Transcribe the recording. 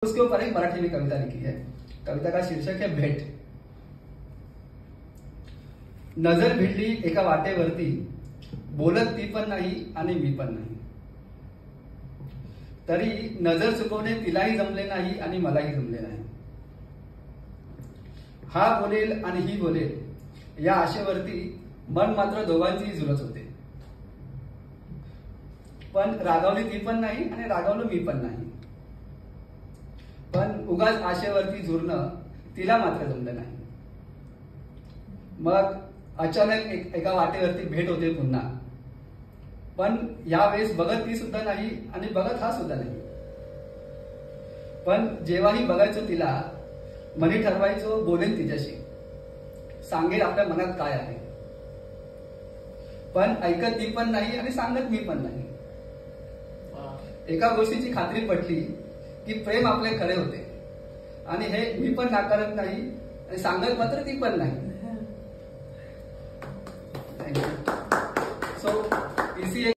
उसके ऊपर एक मराठी में कविता लिखी है। कविता का शीर्षक है भेट। नजर भिडली एका वाटेवरती, बोलत ती पण नाही आणि मी पण नाही, तरी नजर चुकवणे तिलाही जमले नाही आणि मलाही जमले नाही। हा बोलेल आणि ही बोलेल या आशेवरती मन मात्र दोघांचीही झुलत होते, पण रागावली ती पण नाही आणि रागावलो मी पण नाही। पण उगाच आशेवरती झुरणं तिला मात्र जमलं नाही। मग अचानक एका वाटेवरती भेट होते पुन्हा, पण यावेळेस बघत ती सुद्धा नाही आणि बघत हा सुद्धा नाही। पण जेव्हाही बघायचो तिला, मनी ठरवायचो बोलेन तिच्याशी, सांगेल आपल्या मनात काय आहे, पण ऐकत ती पण नाही आणि सांगत मी पण नाही। एका गोष्टीची खात्री पटली की प्रेम आपले खरे होते आणि हे मी पण नाकारत नाही आणि सांगत मात्र ती पण नाही। थँक्यू। सो इसी